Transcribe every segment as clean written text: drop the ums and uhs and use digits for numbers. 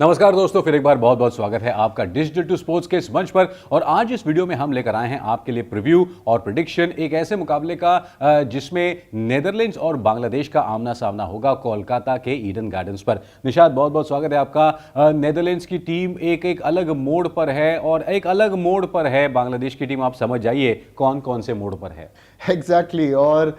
नमस्कार दोस्तों, फिर एक बार बहुत बहुत स्वागत है आपका डिजिटल टू स्पोर्ट्स के इस मंच पर। और आज इस वीडियो में हम लेकर आए हैं आपके लिए प्रीव्यू और प्रेडिक्शन एक ऐसे मुकाबले का जिसमें नेदरलैंड्स और बांग्लादेश का आमना सामना होगा कोलकाता के ईडन गार्डन्स पर। निशाद, बहुत बहुत स्वागत है आपका। नेदरलैंड्स की टीम एक अलग मोड़ पर है और एक अलग मोड़ पर है बांग्लादेश की टीम। आप समझ जाइए कौन कौन से मोड़ पर है। एग्जैक्टली और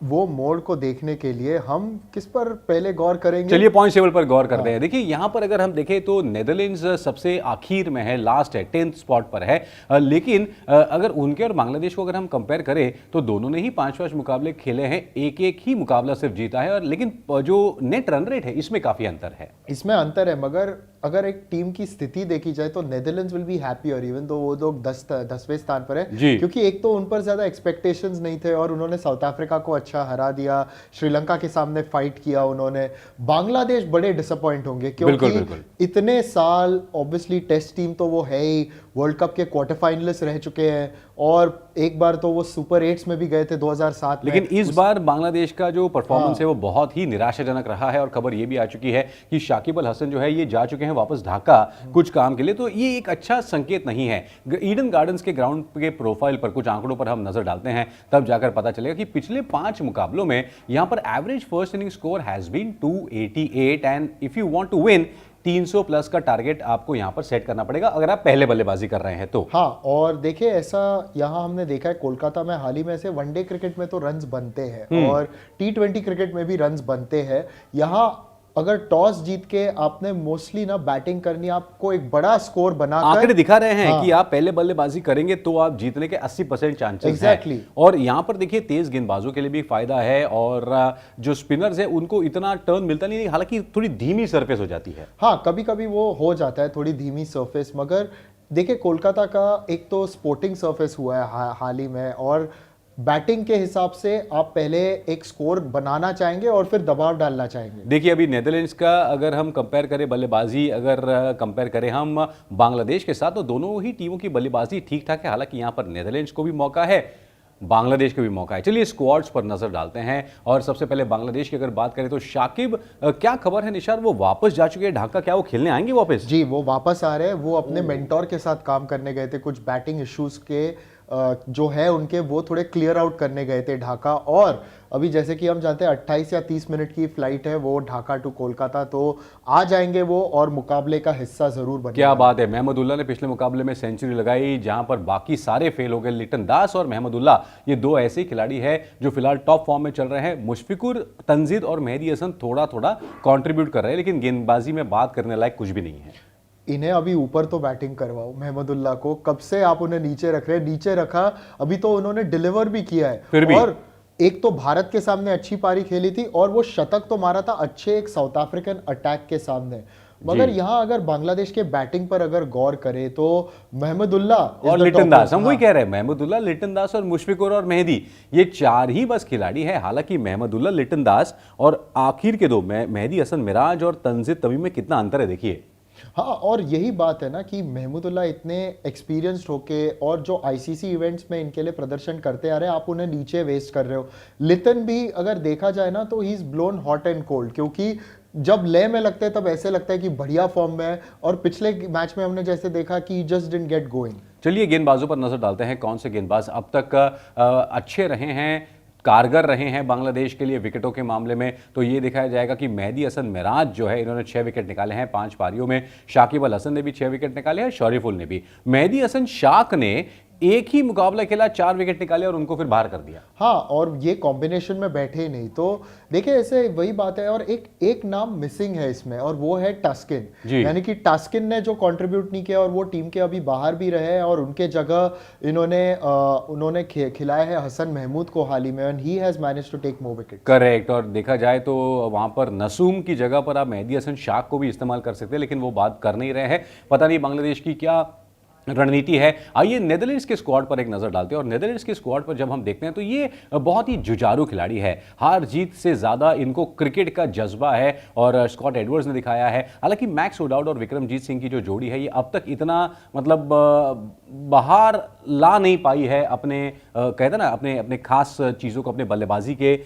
वो मोड़ को देखने के लिए हम किस पर पहले गौर करेंगे? चलिए पॉइंट टेबल पर गौर करते हैं। देखिए यहां पर अगर हम देखें तो नेदरलैंड्स सबसे आखिर में है, लास्ट है, 10th स्पॉट पर है। लेकिन अगर उनके और बांग्लादेश को अगर हम कंपेयर करें तो दोनों ने ही 5 मुकाबले खेले हैं, एक एक ही मुकाबला सिर्फ जीता है। और लेकिन जो नेट रन रेट है इसमें काफी अंतर है। इसमें अंतर है, मगर अगर एक टीम की स्थिति देखी जाए तो नेदरलैंड्स विल बी हैप्पी और इवन तो वो लोग 10वें स्थान पर है, क्योंकि एक तो उन पर ज्यादा एक्सपेक्टेशंस नहीं थे और उन्होंने साउथ अफ्रीका को अच्छा हरा दिया, श्रीलंका के सामने फाइट किया उन्होंने। बांग्लादेश बड़े डिसअपॉइंट होंगे क्योंकि इतने साल ऑब्वियसली टेस्ट टीम तो वो है ही, वर्ल्ड कप के क्वार्टर फाइनलिस्ट रह चुके हैं और एक बार तो वो सुपर 8 में भी गए थे 2007 में। लेकिन इस बार बांग्लादेश का जो परफॉर्मेंस है वो बहुत ही निराशाजनक रहा है। और खबर ये भी आ चुकी है कि शाकिब अल हसन जो है ये जा चुके हैं वापस ढाका कुछ काम के लिए। तो ये एक अच्छा संकेत नहीं है। ईडन गार्डन्स के ग्राउंड के प्रोफाइल पर कुछ आंकड़ों पर हम नजर डालते हैं, तब जाकर पता चलेगा कि पिछले 5 मुकाबलों में यहां पर average first inning score has been 288 and if you want to win 300 plus का टारगेट आपको यहां पर सेट करना पड़ेगा अगर आप पहले बल्लेबाजी कर रहे हैं तो। हाँ, और देखिए ऐसा यहां हमने देखा है कोलकाता में हाल ही में से वनडे क्रिकेट में तो रन्स बनते हैं और T20 क्रिकेट में भी रन्स बनते हैं। यहां अगर टॉस जीत के आपने मोस्टली ना बैटिंग करनी, आपको एक बड़ा स्कोर बनाकर आंकड़े दिखा रहे हैं कि आप पहले बल्लेबाजी करेंगे तो आप जीतने के 80% चांसेस हैं। और यहां पर देखिए तेज गेंदबाजों के लिए भी फायदा है और जो स्पिनर्स है उनको इतना टर्न मिलता नहीं, हालांकि थोड़ी धीमी सरफेस हो जाती है। हाँ, कभी कभी वो हो जाता है थोड़ी धीमी सरफेस, मगर देखिए कोलकाता का एक तो स्पोर्टिंग सरफेस हुआ है हाल ही में और बैटिंग के हिसाब से आप पहले एक स्कोर बनाना चाहेंगे और फिर दबाव डालना चाहेंगे। देखिए अभी नेदरलैंड्स का अगर हम कंपेयर करें बल्लेबाजी, अगर कंपेयर करें हम बांग्लादेश के साथ, तो दोनों ही टीमों की बल्लेबाजी ठीक ठाक है। हालांकि यहां पर नेदरलैंड्स को भी मौका है, बांग्लादेश को भी मौका है। चलिए स्क्वाड्स पर नजर डालते हैं और सबसे पहले बांग्लादेश की अगर बात करें तो शाकिब, क्या खबर है निशार, वो वापस जा चुके हैं ढाका, क्या वो खेलने आएंगे वापस? जी, वो वापस आ रहे हैं। वो अपने मेंटोर के साथ काम करने गए थे, कुछ बैटिंग इश्यूज के जो है उनके वो थोड़े क्लियर आउट करने गए थे ढाका। और अभी जैसे कि हम जानते हैं 28 या 30 मिनट की फ्लाइट है वो ढाका टू कोलकाता, तो आ जाएंगे वो और मुकाबले का हिस्सा जरूर बनेगा। क्या बात है, महमूदुल्लाह ने पिछले मुकाबले में सेंचुरी लगाई जहां पर बाकी सारे फेल हो गए। लिटन दास और महमूदुल्लाह ये दो ऐसे खिलाड़ी हैं जो फिलहाल टॉप फॉर्म में चल रहे हैं। मुशफिकुर, तंजीद और मेहदी हसन थोड़ा थोड़ा कॉन्ट्रीब्यूट कर रहे हैं, लेकिन गेंदबाजी में बात करने लायक कुछ भी नहीं है। इन्हें अभी ऊपर तो बैटिंग करवाओ महमूदुल्लाह को, कब से आप उन्हें नीचे रख रहे हैं? नीचे रखा, अभी तो उन्होंने डिलीवर भी किया है फिर भी। और एक तो भारत के सामने अच्छी पारी खेली थी और वो शतक तो मारा था अच्छे एक साउथ अफ्रीकन अटैक के सामने। मगर यहां अगर बांग्लादेश के बैटिंग पर अगर गौर करें तो महमूदुल्लाह और लिटन दास, हम वही कह रहे हैं, महमूदुल्लाह, लिटन दास और मुशफिकुर और मेहदी, ये 4 ही बस खिलाड़ी है। हालांकि महमूदुल्लाह, लिटन दास और आखिर के 2 मेहदी हसन मिराज और तंजीद तमीम में कितना अंतर है देखिए। हाँ, और यही बात है ना कि महमूदुल्लाह इतने एक्सपीरियंस्ड होके और जो आईसीसी इवेंट्स में इनके लिए प्रदर्शन करते आ रहे हैं, आप उन्हें नीचे वेस्ट कर रहे हो। लिटन भी अगर देखा जाए ना तो he is blown hot and cold, क्योंकि जब ले में लगते हैं तब ऐसे लगता है कि बढ़िया फॉर्म में है और पिछले मैच में हमने जैसे देखा कि जस्ट डिडंट गेट गोइंग। चलिए गेंदबाजों पर नजर डालते हैं, कौन से गेंदबाज अब तक अच्छे रहे हैं, कारगर रहे हैं बांग्लादेश के लिए विकेटों के मामले में। तो ये दिखाया जाएगा कि मेहदी हसन मिराज जो है, इन्होंने 6 विकेट निकाले हैं 5 पारियों में। शाकिब अल हसन ने भी 6 विकेट निकाले हैं, शरीफुल ने भी। मेहदी हसन शाक ने एक ही मुकाबला खेला, 4 विकेट निकाले और उनको फिर बाहर कर दिया। हाँ, और ये कॉम्बिनेशन में बैठे ही नहीं, तो देखिए ऐसे वही बात है। और एक नाम मिसिंग है इसमें और वो है टास्किन, यानी कि टास्किन ने जो कंट्रीब्यूट नहीं किया और वो टीम के अभी बाहर भी रहे और उनके जगह उन्होंने खिलाया है हसन महमूद को हाल ही में and he has managed to take more wicket. Correct. और देखा जाए तो वहां पर नसूम की जगह पर आप मेहदी हसन शाक को भी इस्तेमाल कर सकते हैं, लेकिन वो बात कर नहीं रहे हैं। पता नहीं बांग्लादेश की क्या रणनीति है। आइए नेदरलैंड्स के स्क्वाड पर एक नजर डालते हैं। और नेदरलैंड्स के स्क्वाड पर जब हम देखते हैं तो ये बहुत ही जुझारू खिलाड़ी है। हार जीत से ज्यादा इनको क्रिकेट का जज्बा है और स्कॉट एडवर्ड्स ने दिखाया है। हालांकि मैक्स ओडाउड और विक्रमजीत सिंह की जो जोड़ी है ये अब तक इतना मतलब बाहर ला नहीं पाई है अपने कहते ना अपने खास चीजों को, अपने बल्लेबाजी के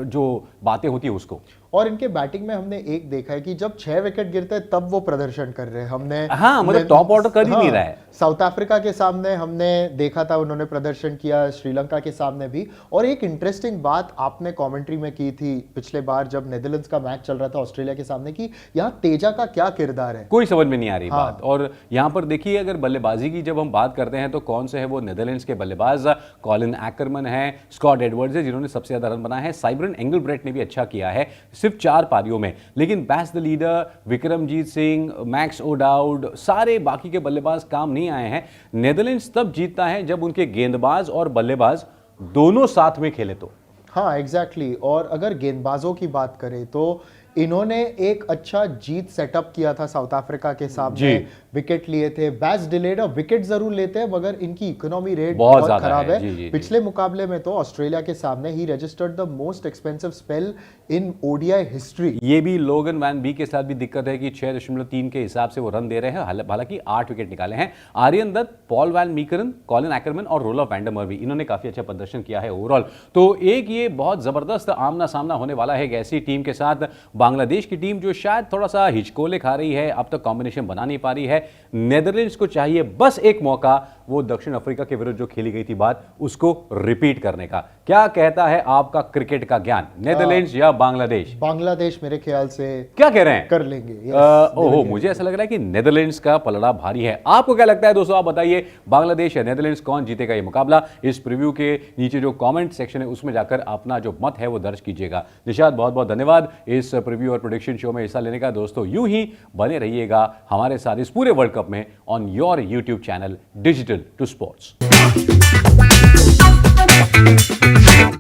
जो बातें होती है उसको। और इनके बैटिंग में हमने एक देखा है कि जब 6 विकेट गिरते हैं तब वो प्रदर्शन कर रहे हैं। हमने हाँ, मतलब टॉप ऑर्डर कर ही नहीं रहा है। साउथ अफ्रीका के सामने हमने देखा था, उन्होंने प्रदर्शन किया, श्रीलंका के सामने भी। और एक इंटरेस्टिंग बात आपने कमेंट्री में की थी पिछले बार जब नेदरलैंड्स का मैच चल रहा था ऑस्ट्रेलिया के सामने, कि यहाँ तेजा का क्या किरदार है, कोई समझ में नहीं आ रही बात। और यहाँ पर देखिए, अगर बल्लेबाजी की जब हम बात करते हैं तो कौन से है वो नेदरलैंड्स के बल्लेबाज, कॉलिन एक्करमैन है, स्कॉट एडवर्ड्स है जिन्होंने सबसे ज्यादा रन बनाए हैं, साइबरन एंगलब्रेट ने भी अच्छा किया है सिर्फ 4 पारियों में। लेकिन Bas de Leede, Vikramjit Singh, Max O'Dowd, सारे बाकी के बल्लेबाज काम नहीं आए हैं। नेदरलैंड्स तब जीतता है जब उनके गेंदबाज और बल्लेबाज दोनों साथ में खेले तो। हाँ एग्जैक्टली। और अगर गेंदबाजों की बात करें तो इन्होंने एक अच्छा जीत सेटअप किया था साउथ अफ्रीका के सामने, विकेट लिए थे। बैस डिलेड विकेट जरूर लेते हैं मगर इनकी इकोनॉमी रेट बहुत खराब है। जी, पिछले मुकाबले में तो ऑस्ट्रेलिया के सामने ही registered the most expensive spell in ODI history. ये भी लोगन वैन बी के साथ भी दिक्कत है कि 6.3 के हिसाब से वो रन दे रहे हैं, हालांकि 8 विकेट निकाले हैं। Aryan Dutt, Paul van Meekeren, Colin Ackermann और रोलफ वैंडरमर भी, इन्होंने काफी अच्छा प्रदर्शन किया है ओवरऑल। तो एक ये बहुत जबरदस्त आमना सामना होने वाला है एक ऐसी टीम के साथ, बांग्लादेश की टीम जो शायद थोड़ा सा हिचकोले खा रही है, अब तक कॉम्बिनेशन बना नहीं पा रही है। नेदरलैंड्स को चाहिए बस एक मौका, वो दक्षिण अफ्रीका के विरुद्ध जो खेली गई थी बात, उसको रिपीट करने का। क्या कहता है आपका क्रिकेट का ज्ञान, नेदरलैंड्स या बांग्लादेश? बांग्लादेश मेरे ख्याल से क्या कह रहे हैं, कर लेंगे। ओहो, मुझे ऐसा लग रहा है कि नेदरलैंड्स का पलड़ा भारी है। आपको क्या लगता है दोस्तों, आप बताइए, बांग्लादेश या नेदरलैंड्स कौन जीतेगा ये मुकाबला? इस प्रीव्यू के नीचे जो कमेंट सेक्शन है उसमें जाकर अपना जो मत है वो दर्ज कीजिएगा। निशाद, बहुत बहुत धन्यवाद इस प्रीव्यू और प्रेडिक्शन शो में हिस्सा लेने का। दोस्तों यूं ही बने रहिएगा हमारे साथ इस पूरे वर्ल्ड कप में on your YouTube channel digital to sports.